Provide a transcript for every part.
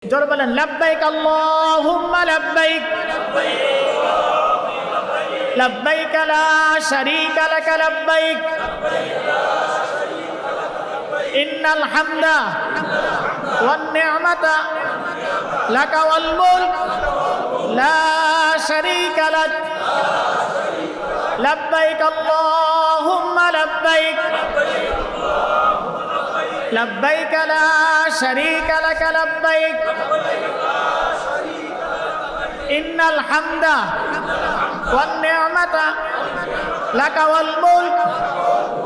জোরে বলেন লাব্বাইক আল্লাহুম্মা লাব্বাইক লাব্বাইক লা শারীকা লাক লাব্বাইক ইন্নাল হামদা ওয়ান নি'মাতা লাক ওয়াল মুলক লা শারীকা লাক লাব্বাইক আল্লাহুম্মা লাব্বাইক لبيك لا شريك لك لبيك إن الحمد والنعمة لك والملك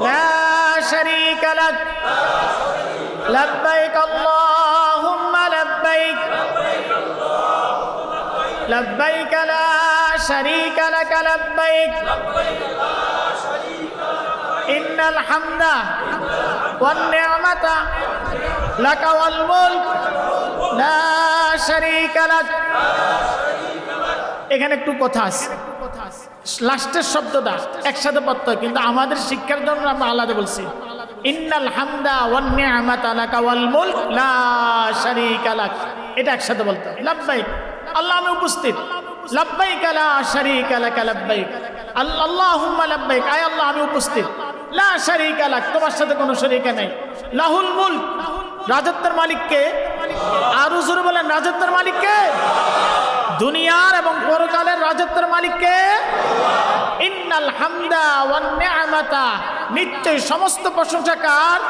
لا شريك لك لبيك اللهم لبيك لبيك لا شريك لك لبيك إن الحمد والنعمة لك والملك لا شريك لك এখানে একটু কথা আছে লাস্টের শব্দটা একসাথে পড়তে হয় কিন্তু আমাদের শিক্ষার জন্য আমরা আলাদা বলছি ইন্নাল হামদা ওয়ান নি'মাতা লাকা ওয়াল মুলক লা শারীকা লাক এটা একসাথে বলতে হয় লাব্বাইক আল্লাহ আমি উপস্থিত লাব্বাইক লা শারীকা লাক লাব্বাইক আল্লাহুম্মা লাব্বাইক আয় আল্লাহ আমি উপস্থিত লা শারীকা লাক তোমার সাথে কোনো শরীক নাই লাহুল মুলক রাজত্বের মালিক কে আর জোরে বলেন রাজত্বের মালিক কে দুনিয়ার এবং পরকালের রাজত্বের মালিক কে ইন্নাল হামদা ওয়ান নি'মাতা নিশ্চয় সমস্ত প্রশংসা কার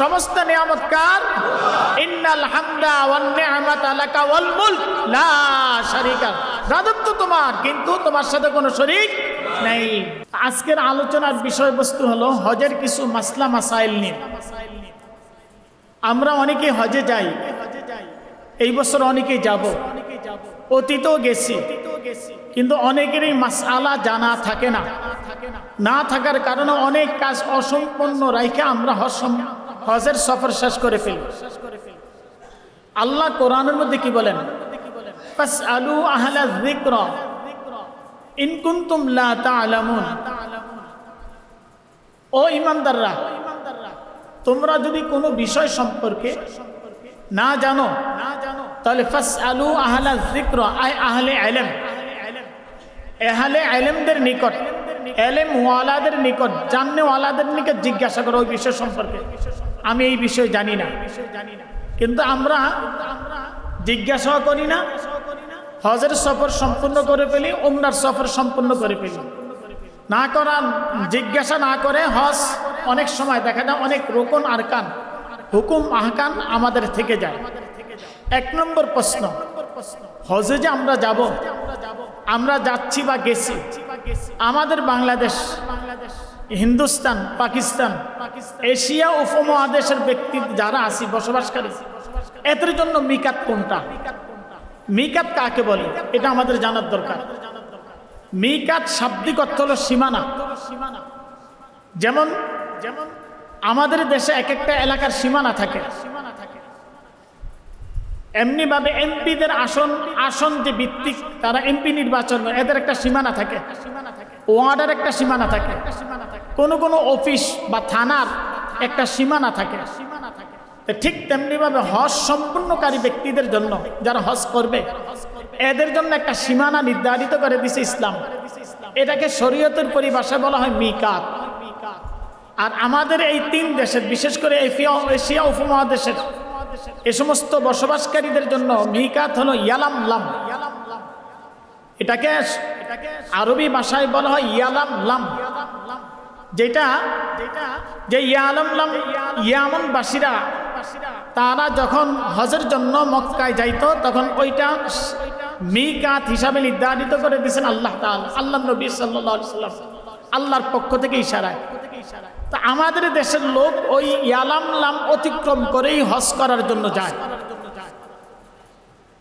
সমস্ত নিয়ামত কার ইন্নাল হামদা ওয়ান নি'মাতা লাকা ওয়াল মুলক লা শারীকা রাজত্ব তোমার কিন্তু তোমার সাথে কোনো শরীক নাই আজকের আলোচনার বিষয়বস্তু হলো হজের কিছু মাসলা মাসাইল নিয়ে আমরা অনেকে হজে যাই এই বছর অনেকে যাব অতীতেও গেছি কিন্তু অনেকেরই মাসআলা জানা থাকে না থাকার কারণে অনেক কাজ অসম্পূর্ণ রাখে আমরা হজের সফর শেষ করে ফেলি আল্লাহ কোরআনের মধ্যে কি বলেন ফাসআলু আহলা যিকরা ইন কুনতুম লা তা'লামুন ও ঈমানদাররা তোমরা যদি কোনো বিষয় সম্পর্কে না জানো তাহলে ফাসআলু আহলা যিকরা আই আহলে ইলম আহলে ইলমদের নিকট ইলম ওয়ালাদের নিকট জাননে ওয়ালাদের নিকট জিজ্ঞাসা করো ওই বিষয় সম্পর্কে আমি এই বিষয় জানি না কিন্তু আমরা জিজ্ঞাসা করি না হজের সফর সম্পূর্ণ করে ফেলি উমরার সফর সম্পূর্ণ করে ফেলি না করা জিজ্ঞাসা না করে হজ অনেক সময় দেখা যায় অনেক রুকন আরকান হুকুম আহকাম আমাদের থেকে যায় এক নম্বর প্রশ্ন হজে যে আমরা যাব আমরা যাচ্ছি বা গেছি আমাদের বাংলাদেশ হিন্দুস্তান পাকিস্তান এশিয়া উপমহাদেশের ব্যক্তি যারা আছি বসবাসকারী এদের জন্য মিকাত কোনটা মিকাত কাকে বলে এটা আমাদের জানার দরকার মিকাত শাব্দিক অর্থ হলো সীমানা যেমন আমাদের দেশে এক একটা এলাকার সীমানা থাকে এমনি ভাবে এমপিদের আসন যে ভিত্তিক তারা এমপি নির্বাচন এদের একটা সীমানা থাকে ওয়ার্ডের একটা সীমানা থাকে কোন অফিস বা থানার একটা সীমানা থাকে ঠিক তেমনি ভাবে হজ সম্পূর্ণকারী ব্যক্তিদের জন্য যারা হজ করবে এদের জন্য একটা সীমানা নির্ধারিত করে দিয়েছে ইসলাম এটাকে শরীয়তের পরিভাষায় বলা হয় মিকাত আর আমাদের এই তিন দেশের বিশেষ করে এশিয়া উপমহাদেশের এই সমস্ত বসবাসকারীদের জন্য মিকাত হলো ইয়ালাম লাম এটাকে আরবি ভাষায় বলা হয় ইয়ালাম লাম যেটা যে ইয়ালাম লাম ইয়ামনবাসীরা তারা যখন হজের জন্য মক্কায় যাইতো তখন ওইটা মিকাত হিসাবে নির্ধারিত করে দিয়েছেন আল্লাহ তাআলা আল্লাহ নবী সাল্লাল্লাহু আলাইহি ওয়াসাল্লাম আল্লাহর পক্ষ থেকে ইশারায় তা আমাদের দেশের লোক ওই ইয়ালাম লাম অতিক্রম করেই হজ করার জন্য যায়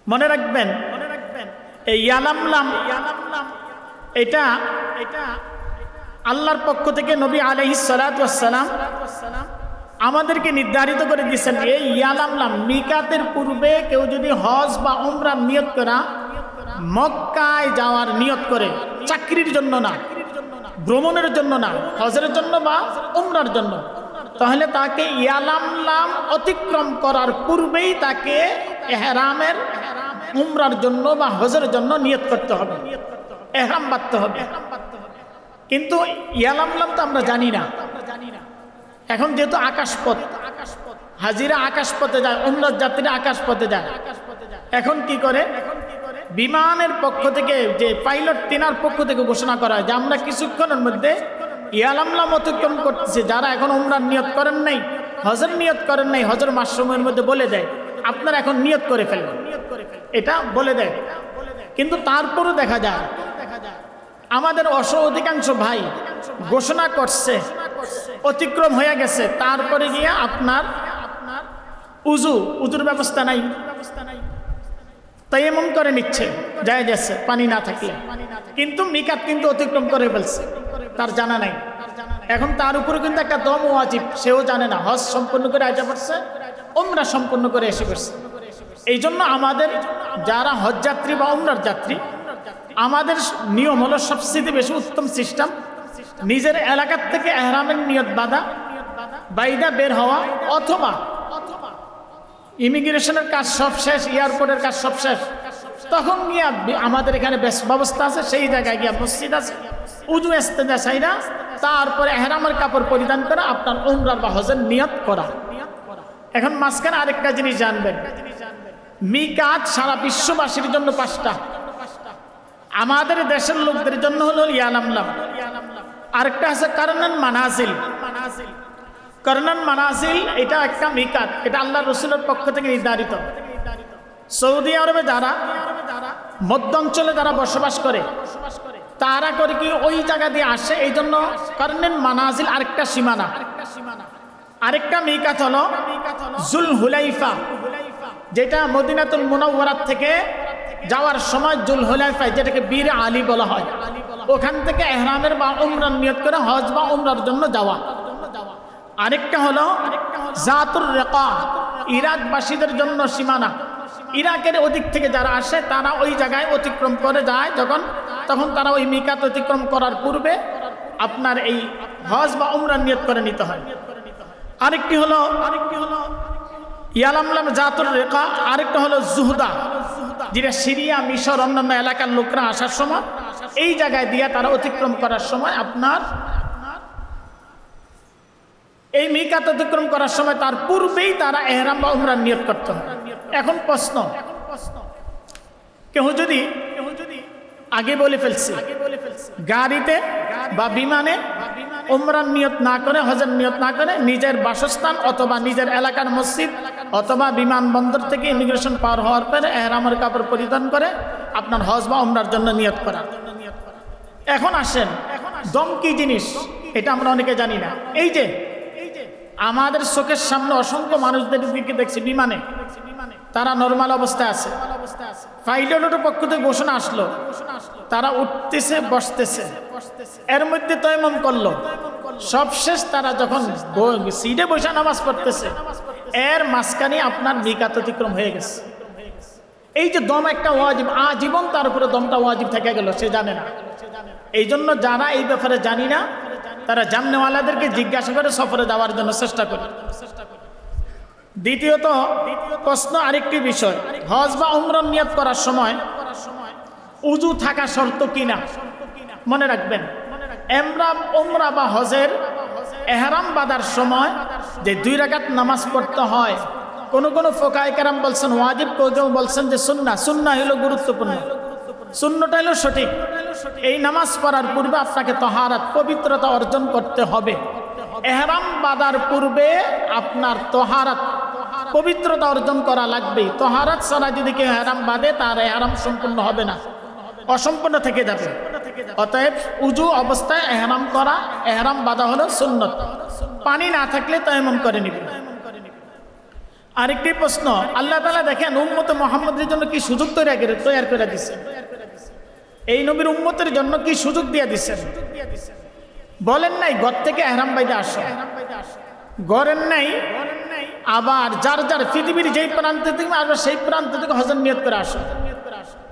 মনে রাখবেন এই ইয়ালাম লাম এটা আল্লাহর পক্ষ থেকে নবী আলাইহিস সালাতু ওয়াস সালাম আমাদেরকে নির্ধারিত করে দিয়েছেন এই ইয়ালাম লাম মিকাতের পূর্বে কেউ যদি হজ বা উমরার নিয়ত করা মক্কায় যাওয়ার নিয়ত করে চাকরির জন্য না ভ্রমণের জন্য না হজের জন্য বা উমরার জন্য তাহলে তাকে ইয়ালাম লাম অতিক্রম করার পূর্বেই তাকে এহরামের উমরার জন্য বা হজের জন্য নিয়ত করতে হবে, এহরাম বাঁধতে হবে। কিন্তু ইয়ালামলাম তো আমরা জানি না। এখন যেহেতু আকাশপথ, হাজিরা আকাশপথে যায়, উমরার যাত্রীরা আকাশপথে যায়, এখন কি করে বিমানের পক্ষ থেকে যে পাইলট তিনার পক্ষ থেকে ঘোষণা করা হয় যে আমরা কিছুক্ষণের মধ্যে ইয়ালামলাম অতিক্রম করতেছি, যারা এখন উমরার নিয়ত করেন নাই, হজের নিয়ত করেন নাই, হজের মাস সময়ের মধ্যে বলে দেয় আপনারা এখন নিয়ত করে ফেলবেন, এটা বলে দেয়। কিন্তু তারপরও দেখা যায় আমাদের অধিকাংশ ভাই ঘোষণা করছে, অতিক্রম হয়ে গেছে, তারপরে গিয়ে আপনার উজুর ব্যবস্থা নাই, তাইয়াম্মুম করে নিচ্ছে, যায় যাচ্ছে পানি না থাকলে, কিন্তু মিকাত কিন্তু অতিক্রম করে ফেলছে, তার জানা নাই। এখন তার উপরে কিন্তু একটা দম ওয়াজিব, সেও জানে না, হজ সম্পূর্ণ করে আইসা পড়ছে, উমরা সম্পূর্ণ করে এসে পড়ছে। এই জন্য আমাদের যারা হজ যাত্রী বা উমরার যাত্রী, আমাদের নিয়ম হলো সবচেয়ে বেশি উত্তম সিস্টেম, নিজের এলাকার থেকে এহরামের নিয়ত বাঁধা, বাইদা বের হওয়া, অথবা ইমিগ্রেশনের কাজ সব শেষ, এয়ারপোর্টের কাজ সব শেষ, তখন গিয়া আমাদের এখানে ব্যবস্থা আছে, সেই জায়গায় গিয়া মসজিদ আছে, উজু ইস্তেজা সাইরা তারপরে এহরামের কাপড় পরিধান করে আপনার উমরার বা হজের নিয়ত করা। এখন মাঝখানে আরেকটা জিনিস জানবেন, মিকাত সারা বিশ্ববাসীর জন্য 5টা, আমাদের দেশের লোকদের জন্য হলো ইয়ালামলাম, আরেকটা আছে কারনান মানাজিল। কারনান মানাজিল এটা একটা মিকাত, এটা আল্লাহ রসুলের পক্ষ থেকে নির্ধারিত। সৌদি আরবে যারা মধ্য অঞ্চলে যারা বসবাস করে, তারা করে কি ওই জায়গা দিয়ে আসে, এই জন্য কারনান মানাজিল আরেকটা সীমানা। আরেকটা মিকাত হলো জুল হুলাইফা, যেটা মদিনাতুল মুনাওয়ারাত থেকে যাওয়ার সময় জুল হুলাইফায়, যেটাকে বীর আলী বলা হয়, ওখান থেকে এহরামের বা উমরার নিয়ত করে হজ বা উমরার জন্য যাওয়া। আরেকটা হলো জাতুর রেকা, ইরাকবাসীদের জন্য সীমানা, ইরাকের ওদিক থেকে যারা আসে তারা ওই জায়গায় অতিক্রম করে যায় যখন, তখন তারা ওই মিকাত অতিক্রম করার পূর্বে আপনার এই হজ বা উমরার নিয়ত করে নিতে হয়। আরেকটি হলো ইয়ালামলাম জাতুর রেকা, আরেকটা হলো জুহদা, যেটা সিরিয়া, মিশর, অন্যান্য এলাকার লোকরা আসার সময় এই জায়গায় দিয়ে তারা অতিক্রম করার সময় আপনার এই মিকাত অতিক্রম করার সময় তার পূর্বেই তারা এহরাম বা উমরার নিয়ত করতে হয়। এখন প্রশ্ন, কেউ যদি আগে বলে ফেলছে গাড়িতে বা বিমানে উমরার নিয়ত না করে, হজের নিয়ত না করে, নিজের বাসস্থান অথবা নিজের এলাকার মসজিদ অথবা বিমানবন্দর থেকে ইমিগ্রেশন পার হওয়ার পরে এহরামের কাপড় পরিধান করে আপনার হজ বা উমরার জন্য নিয়ত করা। এখন আসেন, দম কি জিনিস এটা আমরা অনেকে জানি না। এই যে আমাদের চোখের সামনে অসংখ্য মানুষদের দিকে দেখছি বিমানে, তারা নরমাল অবস্থায় আছে, পাইলটের পক্ষ থেকে ঘোষণা আসলো, তারা উঠতেছে বসতেছে, এর মধ্যে তায়াম্মুম করলো, সবশেষ তারা যখন সিটে বসে নামাজ পড়তেছে, এর মাঝখানে আপনার মিকাত অতিক্রম হয়ে গেছে। এই যে দম একটা ওয়াজিব, আজীবন তার উপরে দমটা ওয়াজিব থেকে গেল, সে জানে না। এই জন্য যারা এই ব্যাপারে জানি না, তারা জাননেওয়ালাদেরকে জিজ্ঞাসা করে সফরে যাওয়ার জন্য চেষ্টা করে। দ্বিতীয়ত প্রশ্ন, আরেকটি বিষয়, হজ বা উমরার নিয়ত করার সময় উজু থাকা শর্ত কিনা মনে রাখবেন। উমরা বা হজের এহরাম বাঁধার সময় যে 2 রাকাত নামাজ পড়তে হয়, কোন ফুকাহায়ে কেরাম বলছেন ওয়াজিব, কেউ বলছেন যে সুন্নাহ হলো গুরুত্বপূর্ণ, সুন্নটা হলো সঠিক। এই নামাজ পড়ার পূর্বে আপনাকে তহারাত, পবিত্রতা অর্জন করতে হবে। এহরাম বাঁধার পূর্বে আপনার তহারাত, পবিত্রতা অর্জন করা লাগবে। তহারাত ছাড়া যদি কেউ এহরাম বাঁধে, তার এহরাম সম্পূর্ণ হবে না, অসম্পূর্ণ থেকে যাবে। অতএব উজু অবস্থায় এহরাম করা, এহরাম বাঁধা হলো সুন্নত। পানি না থাকলে তায়াম্মুম করে নিবে। আরেকটি প্রশ্ন, আল্লাহ তাআলা দেখেন উম্মতে মুহাম্মদের জন্য কি সুযোগ তৈরি করে দিচ্ছেন, এই নবীর উম্মতের জন্য কি সুযোগ দিয়ে দিচ্ছেন। বলেন নাই ঘর থেকে এহরাম বাইদা আসো, গড়েন নাই আবার যার যার পৃথিবীর যেই প্রান্ত থেকে আসবে সেই প্রান্ত থেকে হজের নিয়ত করে আসো,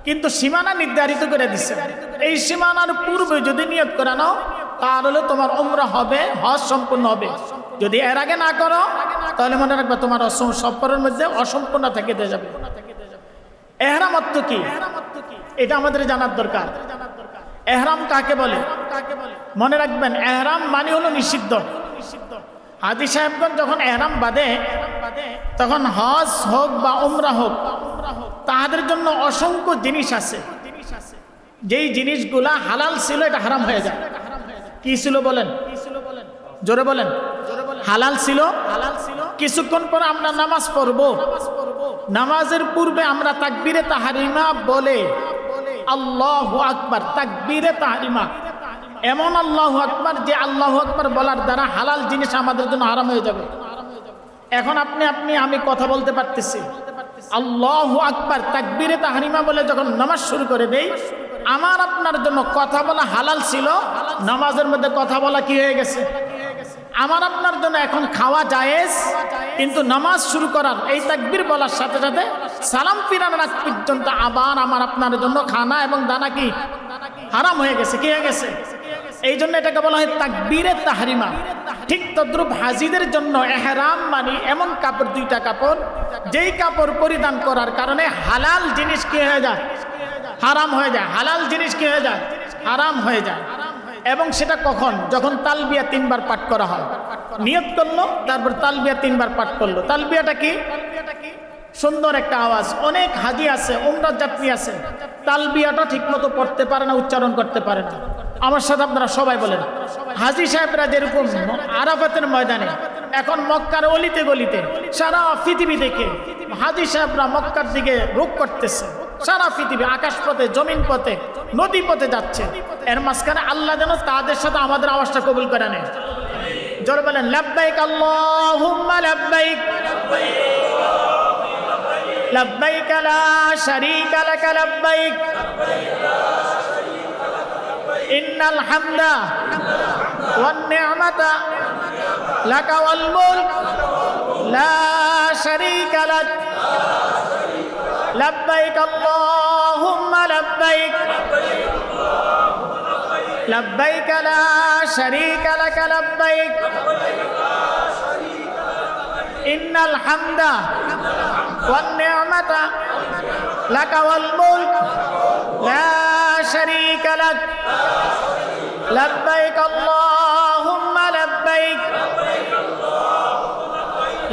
কিন্তু সীমানা নির্ধারিত করে দিচ্ছে। এই সীমানার পূর্বে যদি নিয়ত করে নাও, তাহলে তোমার উমরা হবে, হজ সম্পূর্ণ হবে। যদি এর আগে না করো, তাহলে মনে রাখবে তোমার সফরের মধ্যে অসম্পূর্ণ থেকে যাবে। এহরাম অর্থ কি এটা আমাদের জানার দরকার। এহরাম কাকে বলে? মনে রাখবেন, এহরাম মানে হলো নিষিদ্ধ। হাজী সাহেবগণ যখন এহরাম বাঁধে তখন হজ হোক বা উমরা হোক, তাদের জন্য অসংখ্য জিনিস আছে, যেই জিনিসগুলা হালাল ছিল এটা হারাম হয়ে যায়। কি ছিল বলেন? জোরে বলেন। হালাল ছিল। কিছুক্ষণ পর আমরা নামাজ পড়বো, নামাজের পূর্বে আমরা তাকবীরে তাহরিমা বলে আল্লাহু আকবার, তাকবীরে তাহরিমা, এমন আল্লাহু আকবার যে আল্লাহু আকবার বলার দ্বারা হালাল জিনিস আমাদের জন্য হারাম হয়ে যাবে। এখন আমি কথা বলতে পারতেছি, আল্লাহু আকবার তাকবীরে তাহরিমা বলে যখন নামাজ শুরু করে দেই, আমার আপনার জন্য কথা বলা হালাল ছিল, নামাজের মধ্যে কথা বলা কি হয়ে গেছে? আমার আপনার জন্য এখন খাওয়া জায়েজ, কিন্তু নামাজ শুরু করার এই তাকবীর বলার সাথে সাথে সালাম ফিরানোর আগ পর্যন্ত আবার আমার আপনার জন্য খানা এবং দানা কি হারাম হয়ে গেছে। কি হয়ে গেছে? এই জন্য এটাকে বলা হয় তাকবীরে তাহরিমা। ঠিক তদ্রুপ হাজীদের জন্য ইহরাম মানে এমন কাপড়, দুইটা কাপড়, যেই কাপড় পরিধান করার কারণে হালাল জিনিস কি হয়ে যায়? হারাম হয়ে যায়। হালাল জিনিস কি হয়ে যায়? হারাম হয়ে যায়। এবং সেটা কখন? যখন তালবিয়া 3 বার পাঠ করা হয়। নিয়ত করলো, তারপর তালবিয়া 3 বার পাঠ করলো। তালবিয়াটা কি? সুন্দর একটা আওয়াজ। অনেক হাজী আছে, উমরার যাত্রী আছে, তালবিয়াটা ঠিকমতো পড়তে পারে না, উচ্চারণ করতে পারে না। আমার সাথে আপনারা সবাই বলেন, হাজী সাহেবরা যেরকম আরাফাতের ময়দানে, এখন মক্কার অলিতে গলিতে সারা পৃথিবী থেকে হাজী সাহেবরা মক্কার দিকে রুখ করতেছে। সারা পৃথিবী, আকাশ পথে, জমিন পথে, নদী পথে যাচ্ছে। এর মাঝখানে আল্লাহ যেন তাদের সাথে আমাদের আওয়াজটা কবুল করে নেয়। জোরে বলেন, লাব্বাইক আল্লাহুম্মা লাব্বাইক, লাব্বাইক লা শারীকা লাক লাব্বাইক, ইন্নাল হামদা ওয়ান নি'মাতা লাকা ওয়াল মুলক লা শারীকা লাক, লাব্বাইক আল্লাহুম্মা লাব্বাইক, লাব্বাইক লা শারীকা লাক লাব্বাইক, ইন্নাল হামদা ওয়ান নি'মাতা লাকা ওয়াল মুলক লা শারীকা লাক, লাব্বাইক আল্লাহুম্মা লাব্বাইক,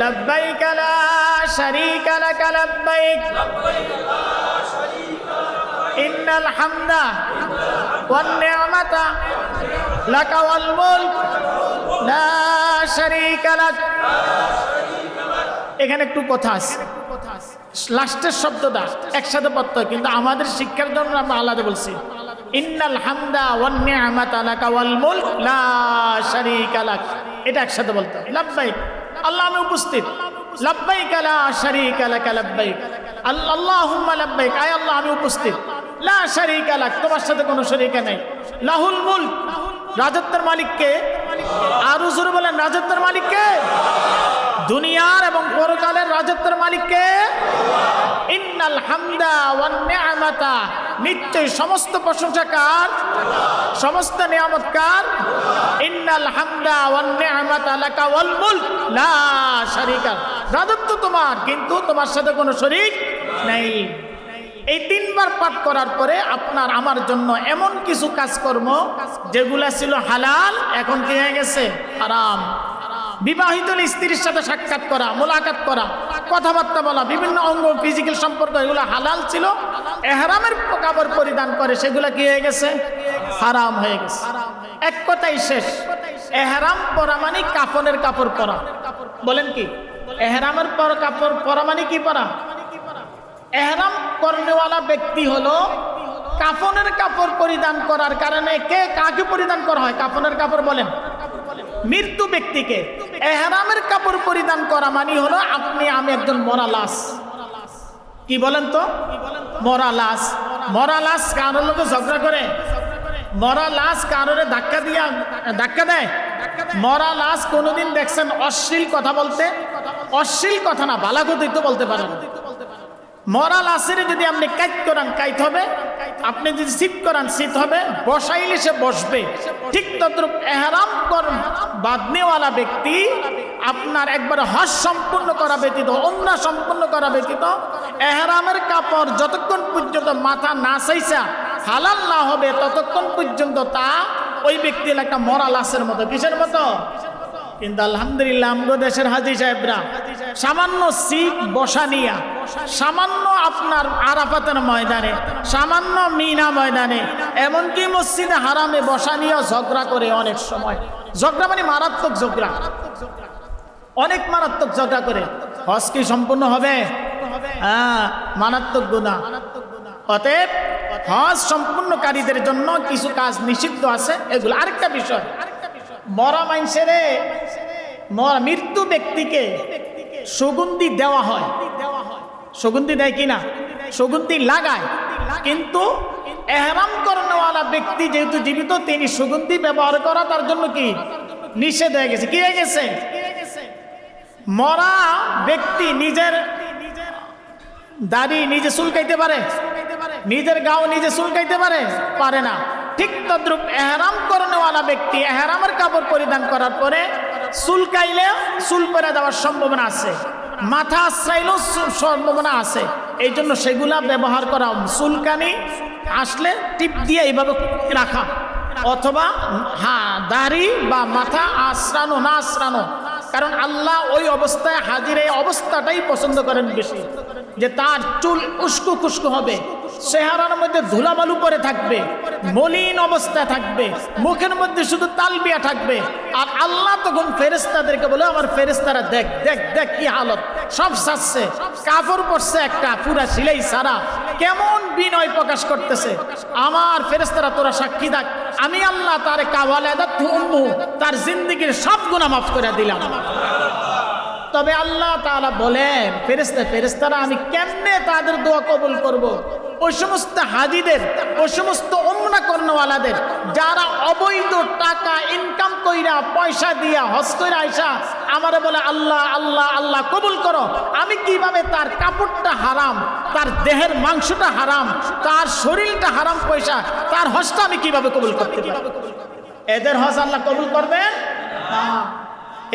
লাব্বাইক লা শারীকা লাক লাব্বাইক, ইন্নাল হামদা ওয়ান নি'মাতা লাকা ওয়াল মুলক লা শারীকা লাক। এখানে একটু কথা আছে, লাস্টের শব্দটা একসাথে পড়তে হয়, কিন্তু আমাদের শিক্ষার জন্য আমরা আলাদা বলছি। ইন্নাল হামদা ওয়ান নি'মাতা লাকা ওয়াল মুলক লা শারীকা লাক, এটা একসাথে বলতে হয়। লাব্বাইক, আল্লাহ আমি উপস্থিত, লাব্বাইক লা শারীকা লাক লাব্বাইক, আল্লাহুম্মা লাব্বাইক, আয় আল্লাহ আমি উপস্থিত, লা শারীকা লাক, তোমার সাথে কোনো শরীক নাই, লাহুল মুলক, রাজত্বের মালিক কে? আরো জোরে বলেন, রাজত্বের মালিক কে? দুনিয়ার এবং পরকালের রাজত্বের মালিক কে? ইন্নাল হামদা ওয়ান নি'মাতা, নিশ্চয় সমস্ত প্রশংসা কার? সমস্ত নিয়ামত কার? ইন্নাল হামদা ওয়ান নি'মাতা লাকা ওয়াল মুলক লা শারীকা, রাজত্ব তোমার, কিন্তু তোমার সাথে কোনো শরীক নেই। এই 3 বার পাঠ করার পরে আপনার আমার জন্য এমন কিছু কাজকর্ম যেগুলা ছিল হালাল, এখন কি হয়ে গেছে? হারাম। বিবাহিত স্ত্রীর সাথে সাক্ষাৎ করা, মোলাকাত করা, কথাবার্তা বলা, বিভিন্ন অঙ্গ ফিজিক্যাল সম্পর্ক, এগুলো হালাল ছিল, ইহরামের কাপড় পরিধান করে সেগুলো কি হয়ে গেছে? হারাম হয়ে গেছে। এক কথাই শেষ, ইহরাম পরা মানে কাফনের কাপড় পরা। বলেন কি? ইহরামের পর কাপড় পরা মানে কি পরা? ইহরাম করনেওয়ালা ব্যক্তি হলো কাফনের কাপড় পরিধান করার কারণে, কে কাকে পরিধান করা হয় কাফনের কাপড়? বলেন, মৃত্যু ব্যক্তিকে। ইহরামের কাপড় পরিধান করা মানে হলো আপনি আমি একজন মরা লাশ। কি বলেন তো? মরা লাশ। মরা লাশ কারোর লোকে ঝগড়া করে, মরা লাশ কারোরে ধাক্কা দেয়? মরা লাশ কোনোদিন দেখছেন অশ্লীল কথা বলতে? অশ্লীল কথা না, ভালো কথাই তো বলতে পারেন। মরা লাশের যদি আপনি কাইত করান কাইত হবে, আপনি যদি সিট করান সিট হবে, বসাইলে সে বসবে। ঠিক তদ্রুপ ইহরাম বাঁধনেওয়ালা ব্যক্তি আপনার একবার হজ সম্পূর্ণ করা ব্যতীত, উমরা সম্পূর্ণ করা ব্যতীত এহরামের কাপড় যতক্ষণ পর্যন্ত মাথা না চাইছা হালাল না হবে ততক্ষণ পর্যন্ত তা ওই ব্যক্তির একটা মরা লাশের মতো। কিসের মতো? কিন্তু আলহামদুলিল্লাহ আমগো দেশের হাজী সাহেবরা সামান্য সিট বসা নিয়া, সামান্য আপনার আরাফাতের ময়দানে, সামান্য মিনা ময়দানে, এমনকি মসজিদে হারামে বসা নিয়েও ঝগড়া করে। অনেক সময় ঝগড়া মানে মারাত্মক ঝগড়া, অনেক মারাত্মক ঝগড়া করে। হজ কি সম্পূর্ণ হবে? হ্যাঁ, মারাত্মক গুনাহ। অতএব হজ সম্পূর্ণকারীদের জন্য কিছু কাজ নিষিদ্ধ আছে। এগুলো আরেকটা বিষয়, মরা মানুষের মৃত্যু ব্যক্তিকে সুগন্ধি দেওয়া হয়। সুগন্ধি দেয় কিনা? সুগন্ধি লাগায়, কিন্তু এহরাম করানোওয়ালা ব্যক্তি যেহেতু জীবিত, তিনি সুগন্ধি ব্যবহার করা তার জন্য কি নিষেধ হয়ে গেছে। কি হয়ে গেছে? মরা ব্যক্তি নিজের দাড়ি নিজে চুলকাইতে পারে? নিজের গাও নিজে চুলকাইতে পারে? পারে না। ঠিক তদ্রূপ এহরাম করানোওয়ালা ব্যক্তি এহরামের কাপড় পরিধান করার পরে চুলকাইলে চুল পরে দেওয়ার সম্ভাবনা আছে, মাথা আশ্রাইলেও সম্ভাবনা আছে। এই জন্য সেগুলা ব্যবহার করা, চুলকানি আসলে টিপ দিয়ে এইভাবে রাখা, অথবা দাড়ি বা মাথা আশ্রানো না আশ্রানো। কারণ আল্লাহ ওই অবস্থায় হাজির এই অবস্থাটাই পছন্দ করেন বেশি, যে তার চুল উস্কো খুস্কো হবে, চেহারার মধ্যে ধুলাবালু পরে থাকবে, মলিন অবস্থায় থাকবে, মুখের মধ্যে শুধু তালবিয়া থাকবে। আর আল্লাহ তখন ফেরেশতাদেরকে বলে, আমার ফেরেশতারা দেখ দেখ দেখ কি হালত, সব সাজছে, কাপড় পরছে একটা পুরা সিলাই সারা, কেমন বিনয় প্রকাশ করতেছে। আমার ফেরেশতারা তোরা সাক্ষী থাক, আমি আল্লাহ তার তার জিন্দেগির সব গুনাহ মাফ করে দিলাম। তবে আল্লাহ তাআলা বলেন, ফেরেশতারা আমি কেমনে তাদের দোয়া কবুল করব? ওই সমস্ত হাজিদের, ওই সমস্ত উমরা করনেওয়ালাদের যারা অবৈধ টাকা ইনকাম কইরা পয়সা দিয়া হজ কইরা আইসা আমারে বলে আল্লাহ আল্লাহ আল্লাহ কবুল করো, আমি কিভাবে তার কাপড়টা হারাম, তার দেহের মাংসটা হারাম, তার শরীরটা হারাম পয়সা, তার হজটা আমি কিভাবে কবুল করতে পারি? এদের হজ আল্লাহ কবুল করবেন না।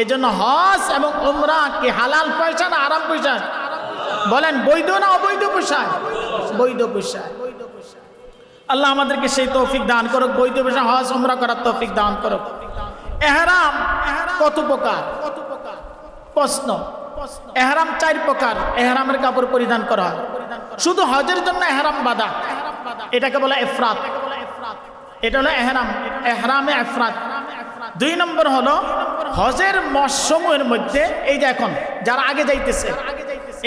এই জন্য হজ এবং উমরা কি হালাল পয়সা না হারাম পয়সা? বলেন, বৈধ না অবৈধ পয়সা? বৈধ পয়সা। আল্লাহ আমাদেরকে সেই তৌফিক দান করুক, বৈধ পয়সা হজ উমরা করার তৌফিক দান করুক। এহরাম কত প্রকার? প্রশ্ন। এহরাম 4 প্রকার। এহরামের কাপড় পরিধান করা হয়। শুধু হজের জন্য এহরাম বাঁধা, এটাকে বলে ইফরাত। এটা হলো এহরাম, এহরামে ইফরাত। 2 নম্বর হলো হজের মাসসমূহের মধ্যে, এই যে এখন যারা আগে যাইতেছে,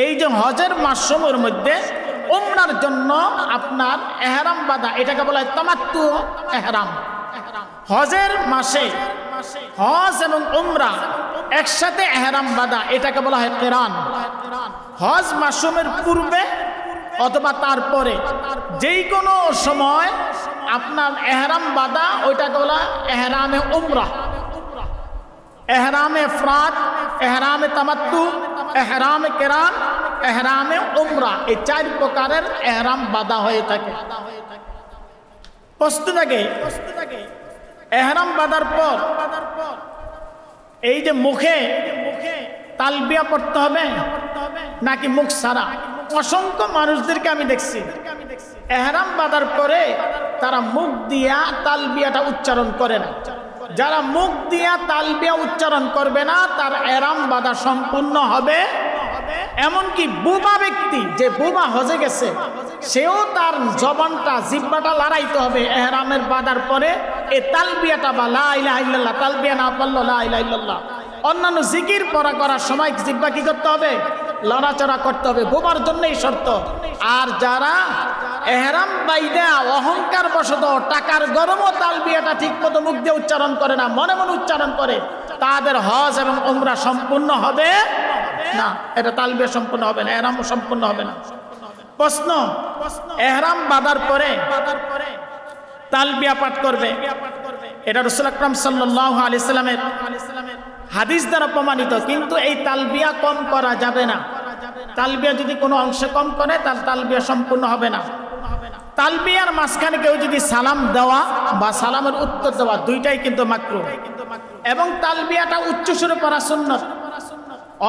এই যে হজের মাসসমূহের মধ্যে উমরার জন্য আপনার এহরাম বাঁধা, এটাকে বলা হয় তামাত্তু এহরাম। হজের মাসে হজ এবং উমরা একসাথে এহরাম বাঁধা, এটাকে বলা হয় কিরান। হজ মাসুমের পূর্বে অথবা তারপরে যেই কোনো সময় আপনার এহরাম বাঁধা, ওইটাকে বলা এহরামে উমরা, এহরামে ইফরাত, এহরামে তামাত্তু, এহরামে কিরান, এহরামে উমরা। এই 4 প্রকারের এহরাম বাঁধা হয়ে থাকে। প্রশ্ন থাকে, এহরাম বাঁধার পর এই যে মুখে তালবিয়া পড়তে হবে নাকি মুখ সারা? অসংখ্য মানুষদেরকে আমি দেখছি এহরাম বাঁধার পরে তারা মুখ দিয়া তালবিয়াটা উচ্চারণ করে না। যারা মুখ দিয়া তালবিয়া উচ্চারণ করবে না, তার এহরাম বাঁধা সম্পূর্ণ হবে। এমনকি বুবা ব্যক্তি, যে বুবা হজে গেছে, সেও তার জবানটা, জিহ্বাটা লড়াইতে হবে এহরামের বাঁধার পরে। এই তালবিয়াটা বা লা ইলাহা ইল্লাল্লাহ, তালবিয়া না পড়লো লা ইলাহা ইল্লাল্লাহ, অন্যান্য জিকির পড়া করার সময় জিহ্বা কি করতে হবে? লড়াচড়া করতে হবে। বোবার জন্যই শর্ত। আর যারা এহরাম বাইদা অহংকার বশত টাকার গরমও তালবিয়াটা ঠিক মতো মুখ দিয়ে উচ্চারণ করে না, মনে মনে উচ্চারণ করে, তাদের হজ এবং উমরা সম্পূর্ণ হবে না। এটা তালবিয়া সম্পূর্ণ হবে না, এহরাম সম্পূর্ণ হবে না। প্রশ্ন, এহরাম বাঁধার পরে তালবিয়া পাঠ করবে, এটা রাসূল আকরাম সাল্লাল্লাহু আলাইহি সাল্লামের হাদিস দ্বারা প্রমাণিত। কিন্তু এই তালবিয়া কম করা যাবে না। তালবিয়া যদি কোনো অংশে কম করে, তার তালবিয়া সম্পূর্ণ হবে না। তালবিয়ার মাঝখানে কেউ যদি সালাম দেওয়া বা সালামের উত্তর দেওয়া, দুইটাই কিন্তু মাকরুহ। এবং তালবিয়াটা উচ্চ সুরে পড়া সুন্নত।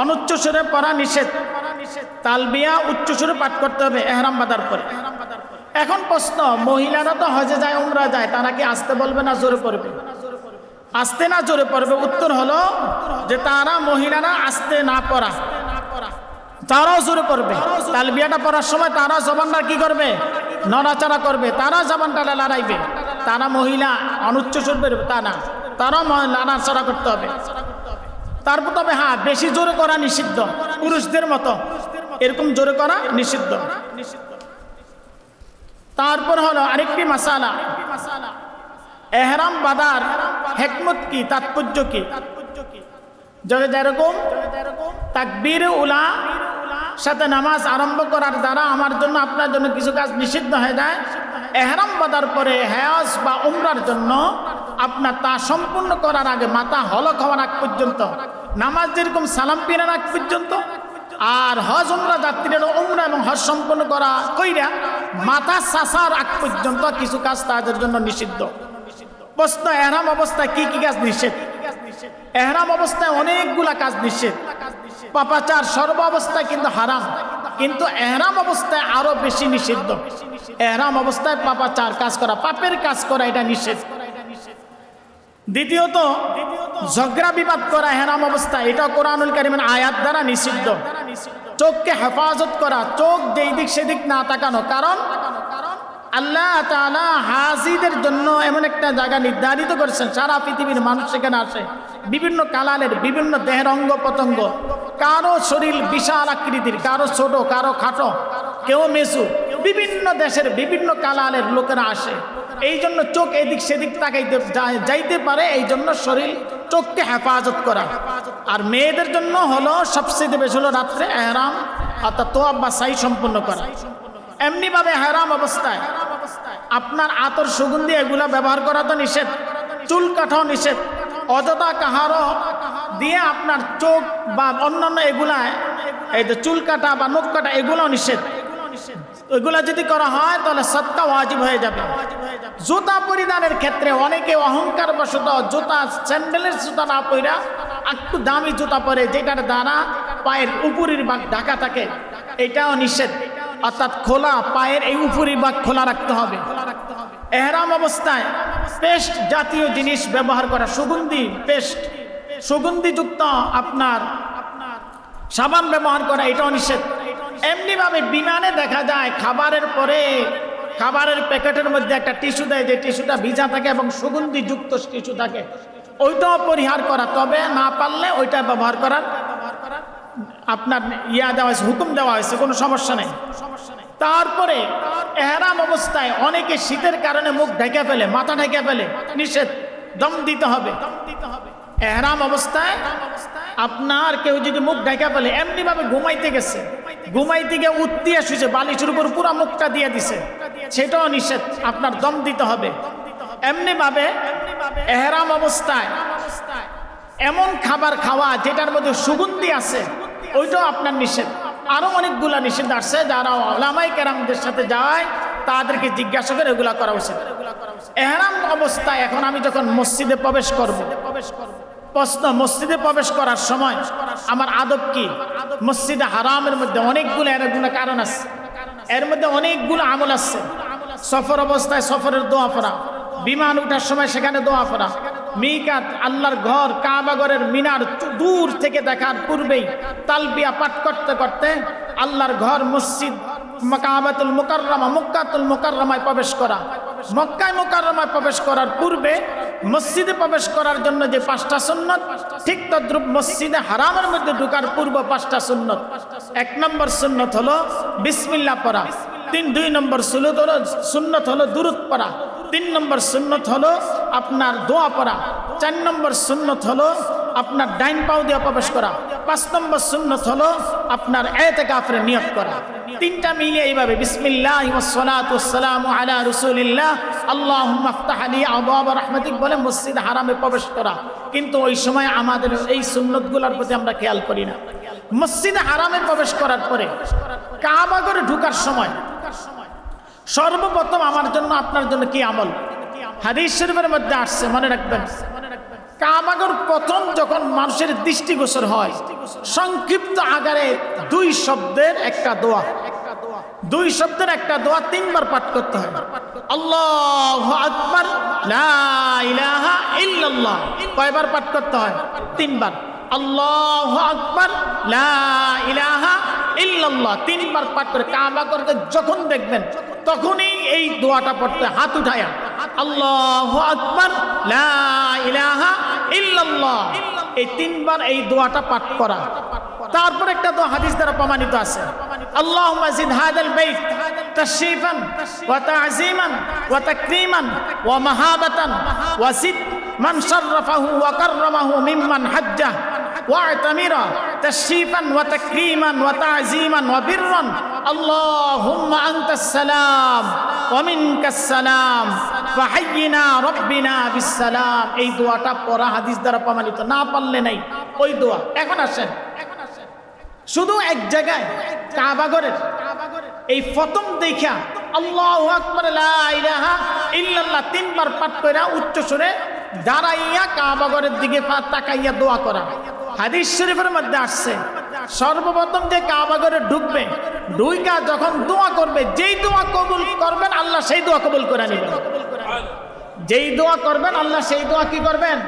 অনুচ্চ সুরে পড়া নিষেধ, তালবিয়া উচ্চ সুরে পাঠ করতে হবে এহরাম বাঁধার পরে। এখন প্রশ্ন, মহিলারা তো হজে যায়, উমরা যায়, তারা কি আসতে বলবে না জোরে পড়বে? আসতে না জোরে পড়বে? উত্তর হলো যে তারা মহিলারা আসতে না পড়া, তারাও জোরে পড়বে। তালবিয়াটা পড়ার সময় তারা জবানটা কি করবে? নড়াচড়া করবে, তারা জবানটা লড়াইবে। তারা মহিলা অনুচ্চ সুর বেরবে তা না, তারাও নড়াচড়া করতে হবে। তারপর তবে হ্যাঁ, বেশি জোরে করা নিষিদ্ধ, পুরুষদের মতো এরকম জোরে করা নিষিদ্ধ। তারপর হলো আরেকটি মাসালা, এহরাম বাঁধার হিকমত কি, তাৎপর্য কি? যেরকম তাকবীর উলা সাথে নামাজ আরম্ভ করার দ্বারা আমার জন্য আপনার জন্য কিছু কাজ নিষিদ্ধ হয়ে যায়, এহরাম বাঁধার পরে হজ বা উমরার জন্য আপনার তা সম্পূর্ণ করার আগে মাথা হলক হওয়ার আগ পর্যন্ত, নামাজ যেরকম সালাম ফিরার আগ পর্যন্ত, আর হজ উমরা যাত্রীরা উমরা এবং হজ সম্পন্ন করা কইরা মাথা সাসার আগ পর্যন্ত কিছু কাজ তাদের জন্য নিষিদ্ধ। প্রশ্ন, এহরাম অবস্থায় কি কি কাজ নিষেধ? এহরাম অবস্থায় অনেকগুলা কাজ নিষেধ। পাপাচার সর্ব অবস্থায় কিন্তু হারাম, কিন্তু এহরাম অবস্থায় আরো বেশি নিষিদ্ধ। এহরাম অবস্থায় পাপাচার কাজ করা, পাপের কাজ করা, এটা নিষেধ। দ্বিতীয়ত, ঝগড়া বিবাদ করা এহরাম অবস্থায়, এটা কোরআনুল কারীমের আয়াত দ্বারা নিষিদ্ধ। চোখকে হেফাজত করা, চোখ যেই দিক সেদিক না তাকানো, কারণ আল্লাহ তাআলা হাজিদের জন্য এমন একটা জায়গা নির্ধারিত করেছেন, সারা পৃথিবীর মানুষ সেখানে আসে, বিভিন্ন কালারের, বিভিন্ন দেহের অঙ্গ প্রত্যঙ্গ, কারো শরীর বিশাল আকৃতির, কারো ছোট, কারো খাটো, কেউ মেসু, বিভিন্ন দেশের বিভিন্ন কালারের লোকেরা আসে। এই জন্য চোখ এদিক সেদিক তাকাইতে যাইতে পারে, এই জন্য শরীর চোখকে হেফাজত করা। আর মেয়েদের জন্য হলো সবচেয়ে বেশি হলো রাত্রে এহরাম অর্থাৎ তোয়াব বা সাই সম্পন্ন করা। এমনিভাবে এহরাম অবস্থায় আপনার আতর সুগন্ধি এগুলা ব্যবহার করা তো নিষেধ, চুল কাটাও নিষেধ, অযথা কাহারও দিয়ে আপনার চোখ বা অন্যান্য এগুলায় এই যে চুল কাটা বা নখ কাটা এগুলো নিষেধ। এগুলা যদি করা হয় তাহলে সদকা ওয়াজিব হয়ে যাবে। জুতা পরিধানের ক্ষেত্রে অনেকে অহংকার বশত জুতা, স্যান্ডেলের জুতা না পরা একটু দামি জুতা পরে, যেটার দ্বারা পায়ের উপরের ভাগ ঢাকা থাকে, এটাও নিষেধ। অর্থাৎ খোলা পায়ের এই উপরের ভাগ খোলা রাখতে হবে। এহরাম অবস্থায় পেস্ট জাতীয় জিনিস ব্যবহার করা, সুগন্ধি পেস্ট, সুগন্ধিযুক্ত আপনার সাবান ব্যবহার করা, এটাও নিষেধ। এমনিভাবে বিমানে দেখা যায় খাবারের পরে খাবারের প্যাকেটের মধ্যে একটা টিস্যু দেয়, যে টিস্যুটা ভিজা থাকে এবং সুগন্ধিযুক্ত টিস্যু থাকে, ওইটাও পরিহার করা। তবে না পারলে ওইটা ব্যবহার করার আপনার দেওয়া হয়েছে, হুকুম দেওয়া হয়েছে, কোনো সমস্যা নেই। তারপরে এহরাম অবস্থায় অনেকে শীতের কারণে মুখ ঢেকে ফেলে, মাথা ঢেকে ফেলে, নিষেধ, দম দিতে হবে। এহরাম অবস্থায় আপনার কেউ যদি মুখ ঢেকে ফেলে, এমনিভাবে ঘুমাইতে গেছে, ঘুমাইতে গিয়ে উঠতে শুয়েছে, বালিশের উপর পুরো মুখটা দিয়ে দিছে, সেটাও নিষেধ, আপনার দম দিতে হবে। এমনিভাবে এহরাম অবস্থায় এমন খাবার খাওয়া যেটার মধ্যে সুগন্ধি আছে, ওইটাও আপনার নিষেধ। আরো অনেকগুলা নিষেধ আসছে, যারা ওলামায়ে কেরামদের সাথে যায় তাদেরকে জিজ্ঞাসা করে এগুলা করা উচিত। এহরাম অবস্থায় এখন আমি যখন মসজিদে প্রবেশ করব, প্রশ্ন, মসজিদে প্রবেশ করার সময় আমার আদব কি? মসজিদে হারামের মধ্যে অনেকগুলো এরগুলো কারণ আছে, এর মধ্যে অনেকগুলো আমল আছে। সফর অবস্থায় সফরের দোয়া পড়া, বিমান উঠার সময় সেখানে দোয়া পড়া, মিকাত আল্লাহর ঘর কাবা ঘরের মিনার দূর থেকে দেখার পূর্বেই তালবিয়া পাঠ করতে করতে আল্লাহর ঘর মসজিদ কাবাতুল মুকাররমা, মক্কাতুল মুকাররমায় প্রবেশ করা, মক্কায় মুকাররমায় প্রবেশ করার পূর্বে মসজিদে প্রবেশ করার জন্য যে 5টা সুন্নত, ঠিক তদ্রূপ মসজিদে হারামের মধ্যে ঢোকার পূর্ব 5টা সুন্নত। 1 নম্বর সুন্নত হলো বিসমিল্লাহ পড়া, 2 নম্বর সুন্নত হলো দুরূদ পড়া, 3 নম্বর সুন্নত হলো আপনার দোয়া পড়া, 4 নম্বর সুন্নত হলো আপনার ডাইন পাও দিয়ে প্রবেশ করা, 5 নম্বর সুন্নত হলো আপনার ইতিকাফের নিয়ত করা। 3টা মিলিয়ে এইভাবে বিসমিল্লাহি ওয়াস সালাতু ওয়াস সালামু আলা রাসূলিল্লাহ আল্লাহুম্মা ইফতাহ লি আবওয়াব রাহমাতিক বলে মসজিদ হারামে প্রবেশ করা। কিন্তু ওই সময় আমাদের এই সুন্নতগুলোর প্রতি আমরা খেয়াল করি না। মসজিদে হারামে প্রবেশ করার পরে কাবা ঘরে ঢোকার সময় সর্বপ্রথম আমার জন্য আপনার জন্য কি আমল? হাদিস শরীফের মধ্যে আসছে, মনে রাখবেন, কাবাগর প্রথম যখন মানুষের দৃষ্টিগোচর হয়, সংক্ষিপ্ত আকারে দুই শব্দের একটা দোয়া, দুই শব্দের একটা দোয়া তিনবার পাঠ করতে হয়। আল্লাহু আকবার, লা ইলাহা ইল্লাল্লাহ। কয়বার পাঠ করতে হয়? তিনবার। আল্লাহু আকবার, লা ইলাহা ইল্লাল্লাহ তিনবার পাঠ করে কাবাগরকে যখন দেখবেন তখনই এই দোয়াটা পড়তে, হাত উঠায়া আল্লাহু আকবার, লা ইলাহা ইল্লাল্লাহ এই তিনবার এই দোয়াটা পাঠ করা। তারপর একটা দোয়া হাদিস দ্বারা প্রমাণিত আছে, আল্লাহুম্মা জিদ হাদাল বাইত তাশরীফান ওয়া তা'যীমান ওয়া তাকরীমান ওয়া মাহাবাতান ওয়া জিদ মান শাররাফাহু ওয়া কাররামাহু মিম্মান হাজ্জা ওয়া আতামিরা তাশরীফান ওয়া তাকরীমান ওয়া তা'যীমান ওয়া বিররান আল্লাহুম্মা আনতাস সালাম ওয়া মিনকাস সালাম ফাহাইয়িনা রাব্বিনা বিস সালাম। এই দোয়াটা পড়া হাদিস দ্বারা প্রমাণিত, না পারলে নাই ওই দোয়া। এখন আসেন, শুধু এক জায়গায় কাবাগরের এই প্রথম দেখা আল্লাহু আকবার, লা ইলাহা ইল্লাল্লাহ তিনবার পাঠ কইরা উচ্চ সুরে দাঁড়াইয়া কাবাগরের দিকে তাকাইয়া দোয়া করা। হাদিস শরীফের মধ্যে আসছে, সর্বপ্রথম যে কাবাগরে ঢুকবে, ঢুইকা যখন দোয়া করবে, যেই দোয়া কবুল করবেন আল্লাহ সেই দোয়া কবুল করে নেবেন। যেই দোয়া করবেন আল্লাহ সেই দোয়া কি করবেন?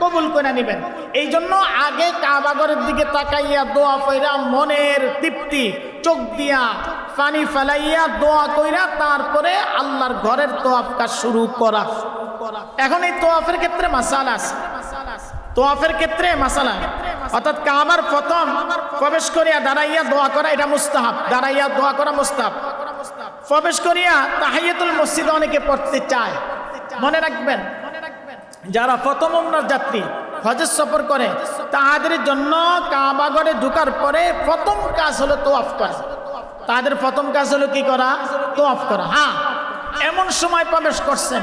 কবুল করে নেবেন। এই জন্য আগে কাবাগরের দিকে তাকাইয়া দোয়া কইরা মনের তৃপ্তি, চোখ দিয়া পানি ফেলাইয়া দোয়া কইরা তারপরে আল্লাহর ঘরের তোয়াফ কাজ শুরু করা। এখন এই তোয়াফের ক্ষেত্রে মাসালা আছে, তোয়াফের ক্ষেত্রে মাসালা, অর্থাৎ কাবার প্রথম প্রবেশ করিয়া দাঁড়াইয়া দোয়া করা এটা মুস্তাহাব, দাঁড়াইয়া দোয়া করা মুস্তাহাব। প্রবেশ করিয়া তাহিয়াতুল মসজিদ অনেকে পড়তে চায়। মনে রাখবেন, যারা প্রথম উমরার যাত্রী হজের সফর করে তাদের জন্য কাবাগরে ঢোকার পরে প্রথম কাজ হলো তোয়াফ করা। তাদের প্রথম কাজ হলো কি করা? তোয়াফ করা। হ্যাঁ, এমন সময় প্রবেশ করছেন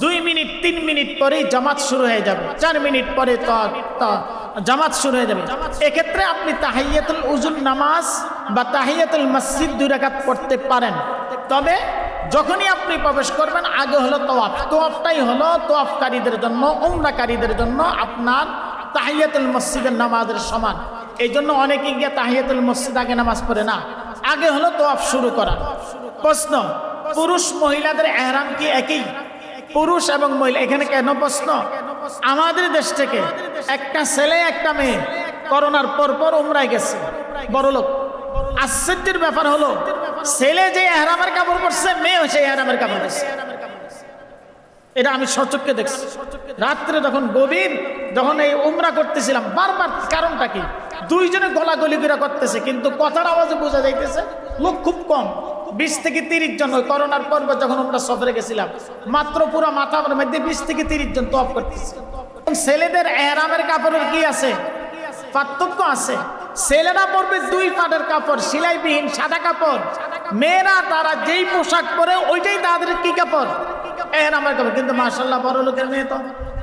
2 মিনিট 3 মিনিট পরেই জামাত শুরু হয়ে যাবে, 4 মিনিট পরে জামাত শুরু হয়ে যাবে। এক্ষেত্রে আপনি তাহিয়াতুল উজুর নামাজ বা তাহিয়াতুল মসজিদ 2 রাকাত পড়তে পারেন। তবে যখনই আপনি প্রবেশ করবেন আগে হলো তোয়াফ। তোয়াফটাই হলো তোয়াফকারীদের জন্য, উমরাকারীদের জন্য আপনার তাহিয়াতুল মসজিদের নামাজের সমান। এই জন্য অনেকে গিয়ে তাহিয়াতুল মসজিদ আগে নামাজ পড়ে না, আগে হলো তোয়াফ শুরু করা। প্রশ্ন, পুরুষ মহিলাদের এহরাম কি একই? পুরুষ এবং মহিলা, এখানে কেন প্রশ্ন? আমাদের দেশ থেকে একটা ছেলে একটা মেয়ে করোনার পর উমরায় গেছে, বড়লোক। আশ্চর্যের ব্যাপার হলো ছেলে যে এহরামের কাপড় পরছে, মেয়ে সেই এহরামের কাপড় পরছে। এটা আমি সচক্ষে দেখছি। রাত্রে যখন গভীর, যখন এই উমরা করতেছিলাম, বারবার কারণটা কি, দুইজনে গলাগলি করে করতেছে, কিন্তু কথার আওয়াজে বোঝা যাইতেছে লোক খুব কম, 20 থেকে 30 জন। ওই করোনার পর যখন আমরা সফরে গেছিলাম, মাত্র পুরো মাথার মধ্যে 20 থেকে 30 জন তোয়াফ করতেছে। ছেলেদের এহরামের কাপড়ের কি আছে? পার্থক্য আছে। ছেলেরা পরবে 2 পাটের কাপড়, সেলাইবিহীন সাদা কাপড়। মেয়েরা তারা যেই পোশাক পরে ওইটাই তাদের কি কাপড়? এহরামের কাপড়। কিন্তু মাশাআল্লাহ বড় লোকের মেয়ে তো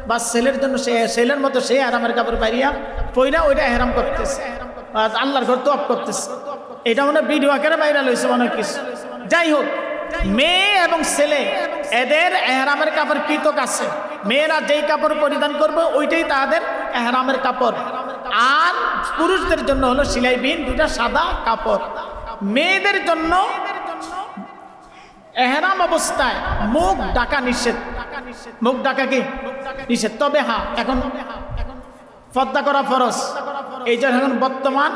বা ছেলের জন্য সে ছেলের মতো সে এহরামের কাপড় পাইয়া পইরা ওইটা এহরাম করতেছে, আল্লাহর ঘর তোয়াফ করতেছে। এটা মনে ভিডিও আকারে ভাইরাল হয়েছে অনেক কিছু। যাই হোক, মেয়ে এবং ছেলে এদের এহরামের কাপড় পৃথক আছে। মেয়েরা যেই কাপড় পরিধান করবে ওইটাই তাদের এহরামের কাপড়। আর পুরুষদের জন্য হলো সেলাইবিহীন 2টা সাদা কাপড়। মেয়েদের জন্য এহরাম অবস্থায় মুখ ঢাকা নিষেধ। মুখ ঢাকা কি নিষেধ? তবে হ্যাঁ, এখন পর্দা করা ফরজ। এই যে এখন বর্তমান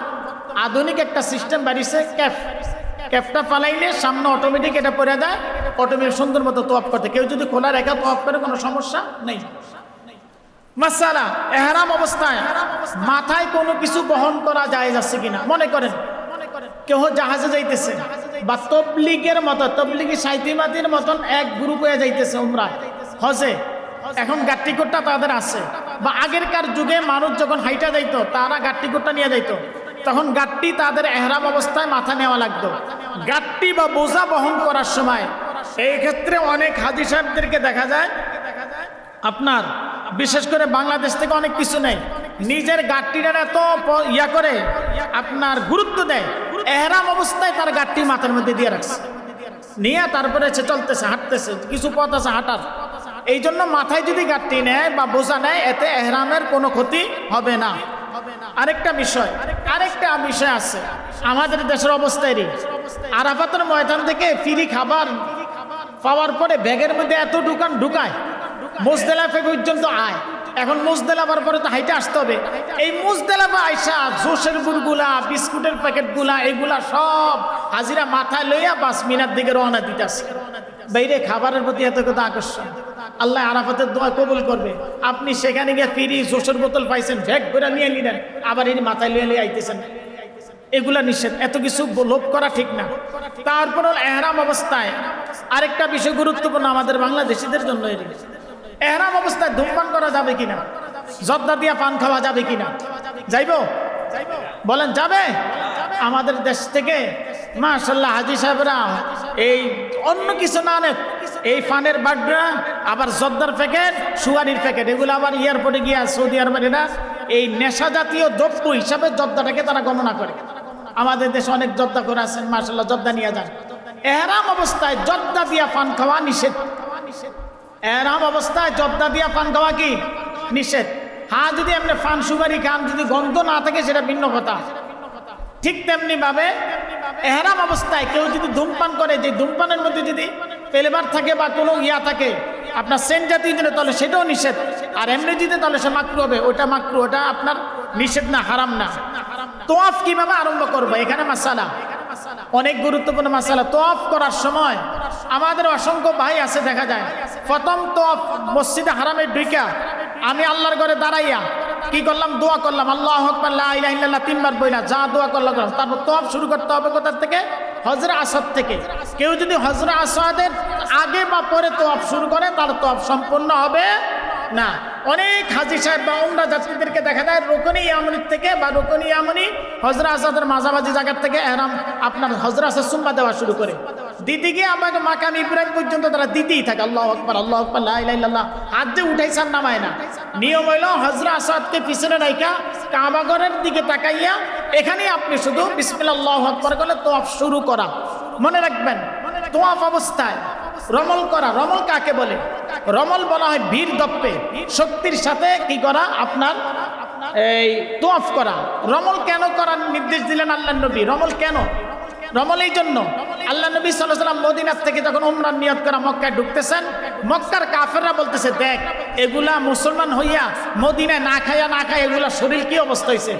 আধুনিক একটা সিস্টেম বাড়িছে, ক্যাফটা ফালাইলে সামনে অটোমেটিক এটা পরে যায়, অটোমেটিক সুন্দর মতো তোয়াফ করতে। কেউ যদি খোলা রেখা তোয়াফ করে কোনো সমস্যা নেই। মাসালা, এহরাম অবস্থায় মাথায় কোনো কিছু বহন করা যায় যাচ্ছে কিনা। মনে করেন কেউ জাহাজে যাইতেছে বা তবলিগের মতো, তবলিগি সাইতিমাতির মতন এক গ্রুপ হয়ে যাইতেছে উমরায় হজে। এখন গাট্টিকোটটা তাদের আছে, বা আগেরকার যুগে মানুষ যখন হাইটা যাইতো তারা গাট্টিকোটটা নিয়ে যাইতো, তখন গাট্টি তাদের এহরাম অবস্থায় মাথা নেওয়া লাগতো। গাট্টি বা বোঝা বহন করার সময় এই ক্ষেত্রে অনেক হাজি সাহেবদেরকে দেখা যায় আপনার, বিশেষ করে বাংলাদেশ থেকে অনেক কিছু নেই, নিজের গাট্টিটার এত ইয়া করে আপনার গুরুত্ব দেয়, এহরাম অবস্থায় তার গাট্টি মাথার মধ্যে দিয়ে রাখছে, নিয়ে তারপরে সে চলতেছে, হাঁটতেছে, কিছু পথ আছে হাঁটার, এই জন্য মাথায় যদি গাঁটটি নেয় বা বোঝা নেয় এতে এহরামের কোনো ক্ষতি হবে না। আরেকটা বিষয় আছে আমাদের দেশের অবস্থায়, আরাফাতের ময়দান থেকে ফ্রি খাবার পাওয়ার পরে ব্যাগের মধ্যে এত ঢুকায় মুজদালিফা পর্যন্ত আয়। এখন মুজদালিফার পরে তো হাইটে আসতে হবে। এই মুজদালিফা আইসা জোশের গুড়গুলা, বিস্কুটের প্যাকেটগুলা, এগুলা সব হাজিরা মাথায় লইয়া বাস মিনার দিকে রওনা দিতেছে। বাইরে খাবারের প্রতি এত কত আকর্ষণ। আল্লাহ আরাফাতের দোয়া কবুল করবে। আপনি সেখানে গিয়ে ফিরি জোশের বোতল পাইছেন, ভ্যাগ করে নিয়ে নিলেন, আবার এই মাথায় লইয়া আইতেছেন। এগুলা নিষেধ, এত কিছু লোভ করা ঠিক না। তারপর এহরাম অবস্থায় আরেকটা বিষয় গুরুত্বপূর্ণ আমাদের বাংলাদেশিদের জন্য, এহরাম অবস্থায় ধূমপান করা যাবে কিনা, জর্দা দিয়া পান খাওয়া যাবে কিনা? যাইব? বলেন যাবে? আমাদের দেশ থেকে মাশাআল্লাহ হাজী সাহেবরা এই অন্য কিছু না অনেক এই ফানের বাড্রা, আবার জর্দার প্যাকেট, সুগারির প্যাকেট, এগুলো আবার এয়ারপোর্টে গিয়া সৌদি আরবের এরা এই নেশা জাতীয় দ্রব্য হিসাবে জর্দাটাকে তারা গণনা করে। আমাদের দেশে অনেক জর্দা করে আছেন, মাশাআল্লাহ জর্দা নিয়ে যান। এহরাম অবস্থায় জর্দা দিয়া পান খাওয়া নিষেধ। এহরাম অবস্থায় জর্দা দিয়া পান খাওয়া কি নিষেধ? হ্যাঁ, যদি আপনি পান সুগারি খান, যদি গন্ধ না থাকে সেটা ভিন্ন কথা। ঠিক তেমনি ভাবে এহরাম অবস্থায় কেউ যদি ধূমপান করে, যে ধূমপানের মধ্যে যদি ফ্লেভার থাকে বা কোনো থাকে আপনার সেন্ট জাতীয় জিনিস, তাহলে সেটাও নিষেধ। আর এমনি যদি তাহলে সে মাকরু হবে, ওটা মাকরু, ওটা আপনার নিষেধ না, হারাম না। তোয়াফ কিভাবে আরম্ভ করবো, এখানে মাসালা, অনেক গুরুত্বপূর্ণ মাসালা। তোয়াফ করার সময় আমাদের অসংখ্য ভাই আছে, দেখা যায় প্রথম তোয়াফ মসজিদে হারামে ঢুকা আমি আল্লাহর ঘরে দাঁড়াইয়া কি করলাম, দোয়া করলাম আল্লাহু আকবার লা ইলাহা ইল্লাল্লাহ তিনবার বইলা যা দোয়া করলাম। তারপর তোয়াফ শুরু করতে হবে কোথা থেকে? হজরে আসওয়াদ থেকে। কেউ যদি হজরে আসওয়াদের আগে বা পরে তোয়াফ শুরু করে তার তোয়াফ সম্পূর্ণ হবে না। অনেক হাজী সাহেব বা উমরা যাত্রীদেরকে দেখা যায় রুকনে ইয়ামানির থেকে বা রুকনে ইয়ামানি হজরে আসওয়াদের মাঝামাঝি জায়গার থেকে এহরাম আপনার হজরে আসওয়াদ সুম্মা দেওয়া শুরু করে দিতে গিয়ে আমাকে মাকাম ইব্রাহিম পর্যন্ত তারা দিতেই থাকে আল্লাহু আকবার লা ইলাহা ইল্লাল্লাহ, হাত যে উঠাইছান নামায় না। নিয়ম হইল হজরে আসওয়াদকে পিছনে রাইখা কাবা ঘরের দিকে তাকাইয়া এখানেই আপনি শুধু বিসমিল্লাহ আল্লাহু আকবার বলে তোয়াফ শুরু করা। মনে রাখবেন, তোয়াফ অবস্থায় রমল করা। রমল কাকে বলে? রমল বলা হয় বীর দপ্পে, শক্তির সাথে কি করা, আপনার এই তোয়াফ করা। রমল কেন করার নির্দেশ দিলেন আল্লাহ নবী? রমল কেন? রমল এই জন্য, আল্লাহ নবী সাল্লাল্লাহু আলাইহি ওয়াসাল্লাম মদিনার থেকে যখন উমরার নিয়ত করা মক্কায় ঢুকতেছেন, মক্কার কাফেররা বলতেছে দেখ এগুলা মুসলমান হইয়া মদিনায় না খাইয়া এগুলা শরীর কি অবস্থা হয়েছে,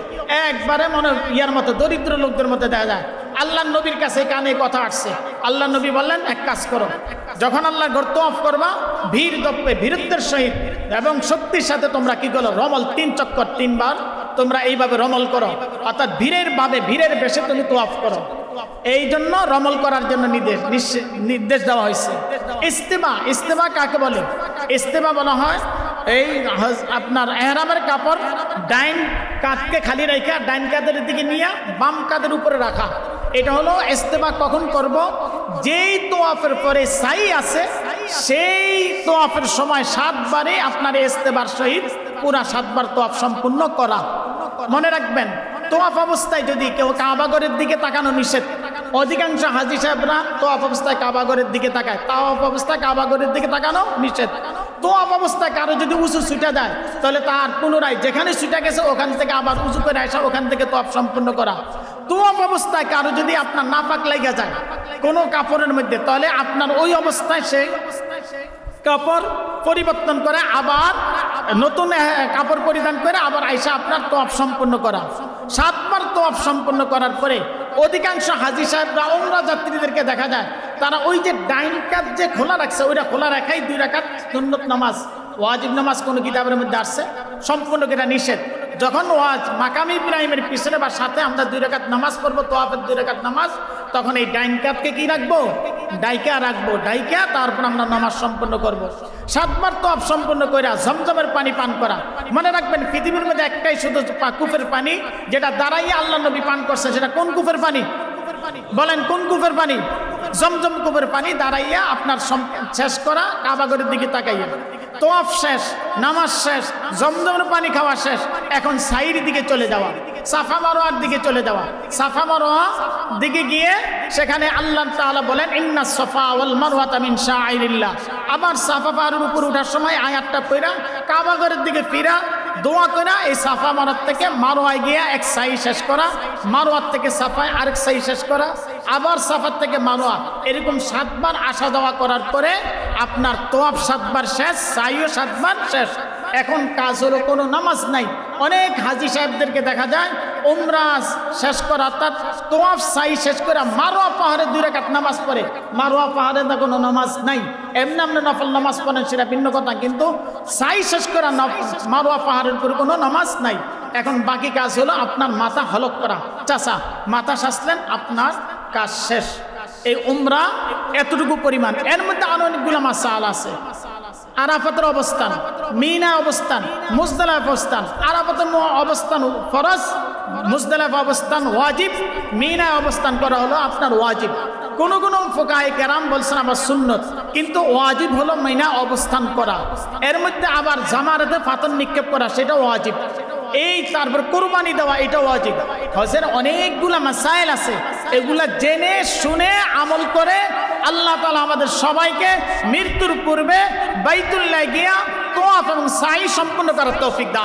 একবারে মনে ইয়ার মতো দরিদ্র লোকদের মধ্যে দেখা যায়। আল্লাহ নবীর কাছে কানে কথা আসছে। আল্লাহ নবী বললেন এক কাজ করো, যখন আল্লাহ ঘর তোয়াফ করবা ভীর দপ্পে বীরত্বের সহিত এবং শক্তির সাথে তোমরা কি করো, রমল 3 চক্কর 3 বার তোমরা এইভাবে রমল করো, অর্থাৎ ভীরের বেশে তুমি তোয়াফ করো। এই জন্য রমল করার জন্য নির্দেশ দেওয়া হয়েছে। ইস্তেমা কাকে বলে? ইস্তেমা বলা হয় এই আপনার এহরামের কাপড় ডাইন কাঁধকে খালি রেখা ডাইন কাঁধের দিকে নিয়ে বাম কাঁধের উপরে রাখা। এটা হলো ইস্তেমা। কখন করব? যেই তোয়াফের পরে সাই আছে সেই তোয়াফের সময় 7 বারে আপনার ইস্তেমার সহিত পুরা 7 বার তোয়াফ সম্পূর্ণ করা। মনে রাখবেন, তোয়াফ অবস্থায় যদি কেউ কাবাগরের দিকে তাকানো নিষেধ। অধিকাংশ হাজী সাহেবরা তোয়াফ অবস্থায় কাবাগরের দিকে তাকায়, তাওয়াফ অবস্থায় কাবাগরের দিকে তাকানো নিষেধ। তোয়াফ অবস্থায় কারো যদি উঁচু ছুটে যায় তাহলে তার পুনরায় যেখানে ছুটে গেছে ওখান থেকে আবার উঁচু করে আসা, ওখান থেকে তোয়াফ সম্পূর্ণ করা। তোয়াফ অবস্থায় কারো যদি আপনার নাপাক লেগে যায় কোনো কাপড়ের মধ্যে, তাহলে আপনার ওই অবস্থায় সে কাপড় পরিবর্তন করে আবার নতুন কাপড় পরিধান করে আবার আইসা আপনার তোয়াফ সম্পূর্ণ করা। 7 বার তোয়াফ সম্পূর্ণ করার পরে অধিকাংশ হাজী সাহেবরা উমরা যাত্রীদেরকে দেখা যায় তারা ওই যে ডাইন কাঁধ যে খোলা রাখছে ওইটা খোলা রাখাই 2 রাকাত সুন্নত নামাজ, ওয়াজিব নামাজ কোন কিতাবের মধ্যে আসছে, সম্পূর্ণ এটা নিষেধ। যখন মাকাম ইব্রাহিমের পিছনে বা সাথে আমরা 2 রাকাত নামাজ পড়বো, তোয়াফের 2 রাকাত নামাজ, তখন এই ডাইন কাঁধকে কি রাখবো? ডাইকা রাখবো। ডাইকা তারপর আমরা নামাজ সম্পন্ন করব। 7 বার তোয়াফ সম্পন্ন করে জমজমের পানি পান করা। মনে রাখবেন, পৃথিবীর মধ্যে একটাই শুধু কূপের পানি যেটা দাঁড়াইয়া আল্লাহ নবী পান করছে, সেটা কোন কূপের পানি? বলেন কোন কূপের পানি? জমজম কূপের পানি দাঁড়াইয়া আপনার শেষ করা, কাবাগরের দিকে তাকাইয়া। তোয়াফ শেষ, নামাজ শেষ, জমজমের পানি খাওয়া শেষ, এখন সাইর দিকে চলে যাওয়া। সাফা মারোয়ার দিকে চলে যাওয়া। সাফা মারোয়া দিকে গিয়ে সেখানে আল্লাহ তাআলা বলেন ইন্নাস সাফা ওয়াল মারওয়াতা মিন শাআইরিল্লাহ। আবার সাফা পাহাড়ের উপর ওঠার সময় আয়াতটা পড়া কাবা ঘরের দিকে ফিরা দোয়া করা, এই সাফা মারোয়া থেকে মারোয়ায় গিয়া এক সাই শেষ করা, মারোয়ার থেকে সাফায় আরেক সাই শেষ করা, আবার সাফার থেকে মারোয়া, এরকম 7 বার আসা যাওয়া করার পরে আপনার তোয়াফ 7 বার শেষ, সাইও 7 বার শেষ। এখন কাজ হলো কোনো নামাজ নাই। অনেক হাজি সাহেবদেরকে দেখা যায় উমরা শেষ করা অর্থাৎ তোয়াফ সাই শেষ করে মারোয়া পাহাড়ে 2 রাকাত নামাজ পড়ে। মারোয়া পাহাড়ে না কোনো নামাজ নাই, এমনি আপনি নফল নামাজ পড়েন সেটা ভিন্ন কথা, কিন্তু সাই শেষ করা মারোয়া পাহাড়ের উপর কোনো নামাজ নাই। এখন বাকি কাজ হলো আপনার মাথা হলক করা। চাচা মাথা সাজলেন, আপনার কাজ শেষ। এই উমরা এতটুকু পরিমাণ। এর মধ্যে আরো অনেকগুলো মাসাল আছে। আরাফাতের অবস্থান, মিনা অবস্থান, মুজদালিফা অবস্থান। আরাফাতের অবস্থান ফরজ, মুজদালিফা অবস্থান ওয়াজিব, মিনা অবস্থান করা হলো আপনার ওয়াজিব। কোন কোন ফুকাহায়ে কেরাম বলছেন আবার সুন্নত, কিন্তু ওয়াজিব হলো মিনা অবস্থান করা। এর মধ্যে আবার জামারাতে পাথর নিক্ষেপ করা সেটা ওয়াজিব। এই তারপর কুরবানি দেওয়া এটা ওয়াজিব। হজের অনেকগুলা মাসাইল আছে, এগুলা জেনে শুনে আমল করে আল্লাহ তাআলা আমাদের সবাইকে মৃত্যুর পূর্বে বাইতুল্লাহ গিয়া তোয়াফ এবং সাই সম্পূর্ণ করার তৌফিক দান।